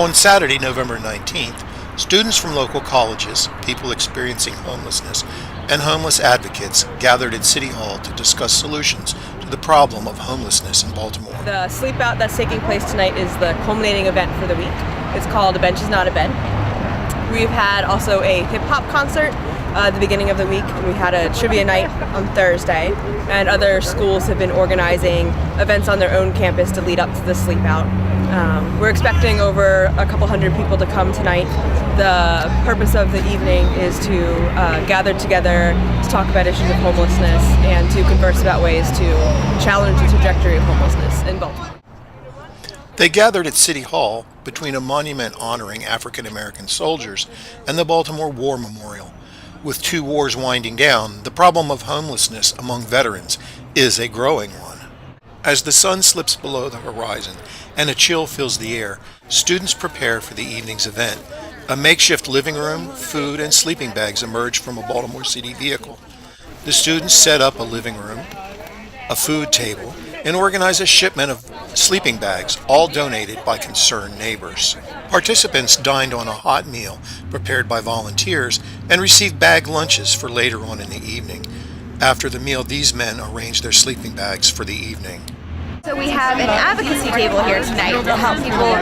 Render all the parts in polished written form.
On Saturday, November 19th, students from local colleges, people experiencing homelessness, and homeless advocates gathered at City Hall to discuss solutions to the problem of homelessness in Baltimore. The sleep out that's taking place tonight is the culminating event for the week. It's called Not Benches.m4v. We've had also a hip-hop concert at the beginning of the week. We had a trivia night on Thursday, and other schools have been organizing events on their own campus to lead up to the sleep out. We're expecting over a couple hundred people to come tonight. The purpose of the evening is to gather together to talk about issues of homelessness and to converse about ways to challenge the trajectory of homelessness in Baltimore. They gathered at City Hall between a monument honoring African American soldiers and the Baltimore War Memorial. With two wars winding down, the problem of homelessness among veterans is a growing one. As the sun slips below the horizon and a chill fills the air, students prepare for the evening's event. A makeshift living room, food, and sleeping bags emerge from a Baltimore City vehicle. The students set up a living room, a food table, and organize a shipment of sleeping bags, all donated by concerned neighbors. Participants dined on a hot meal prepared by volunteers and received bag lunches for later on in the evening. After the meal, these men arranged their sleeping bags for the evening. So we have an advocacy table here tonight to help people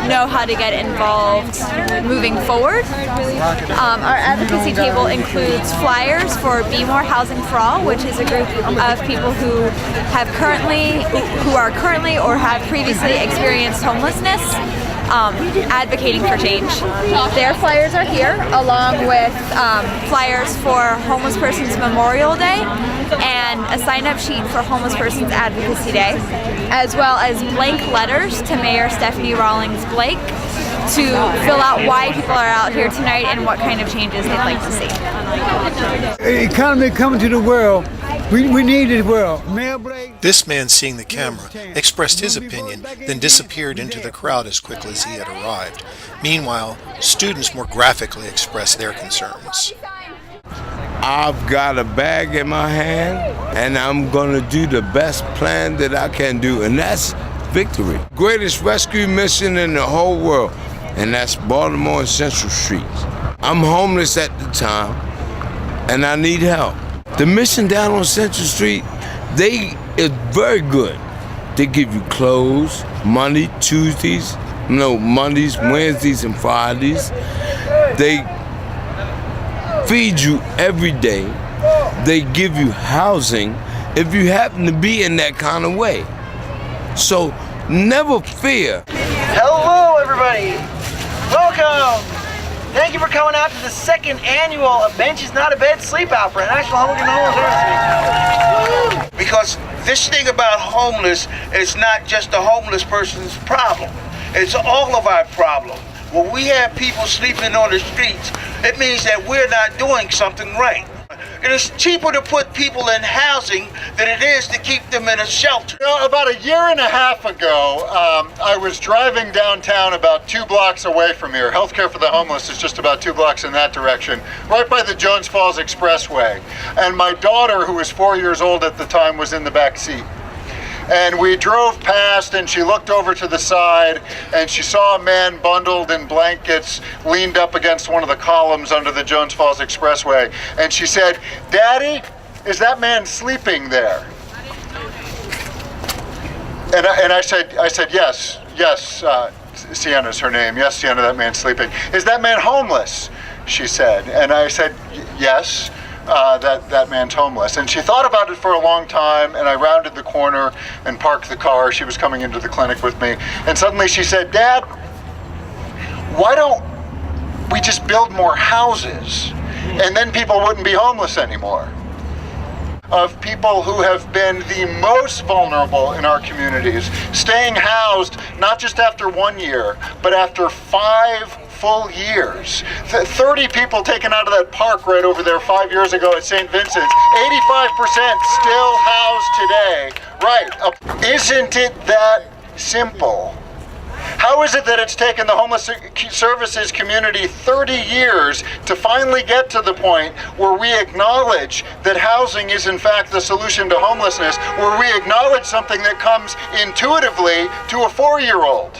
know how to get involved moving forward. Our advocacy table includes flyers for Be More Housing for All, which is a group of people who are currently or have previously experienced homelessness, advocating for change. Their flyers are here, along with flyers for Homeless Persons Memorial Day and a sign-up sheet for Homeless Persons Advocacy Day, as well as blank letters to Mayor Stephanie Rawlings Blake to fill out why people are out here tonight and what kind of changes they'd like to see. Economy coming to the world. We need it world. Mayor Blake. This man, seeing the camera, expressed his opinion, then disappeared into the crowd as quickly as he had arrived. Meanwhile, students more graphically expressed their concerns. I've got a bag in my hand, and I'm gonna do the best plan that I can do, and that's victory. Greatest rescue mission in the whole world, and that's Baltimore and Central Street. I'm homeless at the time, and I need help. The mission down on Central Street, it's very good. They give you clothes, money, Mondays, Wednesdays, and Fridays. They feed you every day. They give you housing if you happen to be in that kind of way. So never fear. Hello everybody, welcome. Thank you for coming out to the second annual Benches Not a Bed Sleep Out for National Homeless Week. Because this thing about homeless is not just the homeless person's problem. It's all of our problem. When we have people sleeping on the streets, it means that we're not doing something right. It is cheaper to put people in housing than it is to keep them in a shelter. You know, about a year and a half ago, I was driving downtown about 2 blocks away from here. Healthcare for the homeless is just about 2 blocks in that direction, right by the Jones Falls Expressway. And my daughter, who was 4 years old at the time, was in the back seat. And we drove past, and she looked over to the side, and she saw a man bundled in blankets leaned up against one of the columns under the Jones Falls Expressway. And she said, "Daddy, is that man sleeping there?" And I said, yes, Sienna's her name. Yes, Sienna, that man's sleeping. "Is that man homeless?" she said. And I said, "Yes. That man's homeless." And she thought about it for a long time, and I rounded the corner and parked the car. She was coming into the clinic with me, and suddenly she said, "Dad, why don't we just build more houses, and then people wouldn't be homeless anymore?" Of people who have been the most vulnerable in our communities, staying housed not just after 1 year, but after 5 full years. 30 people taken out of that park right over there 5 years ago at St. Vincent's. 85% still housed today. Right. Isn't it that simple? How is it that it's taken the homeless services community 30 years to finally get to the point where we acknowledge that housing is in fact the solution to homelessness, where we acknowledge something that comes intuitively to a 4-year-old?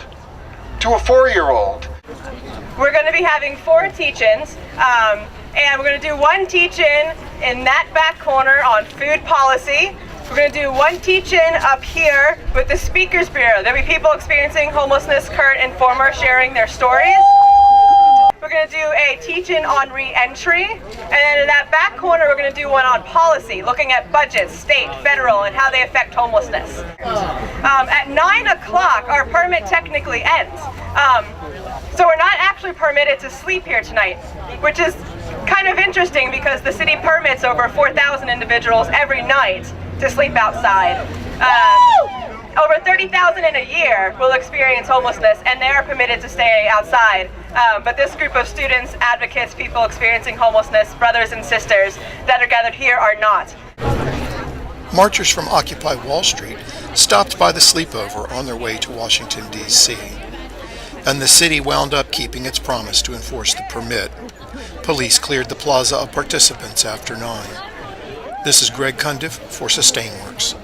We're going to be having 4 teach-ins, and we're going to do 1 teach-in in that back corner on food policy. We're going to do 1 teach-in up here with the Speakers Bureau. There'll be people experiencing homelessness, current and former, sharing their stories. We're going to do a teach-in on re-entry, and then in that back corner we're going to do one on policy, looking at budgets, state, federal, and how they affect homelessness. At 9 o'clock our permit technically ends, so we're not actually permitted to sleep here tonight, which is kind of interesting because the city permits over 4,000 individuals every night to sleep outside. Over 30,000 in a year will experience homelessness, and they are permitted to stay outside. But this group of students, advocates, people experiencing homelessness, brothers and sisters that are gathered here are not. Marchers from Occupy Wall Street stopped by the sleepover on their way to Washington, D.C. And the city wound up keeping its promise to enforce the permit. Police cleared the plaza of participants after 9. This is Greg Cundiff for SustainWorks.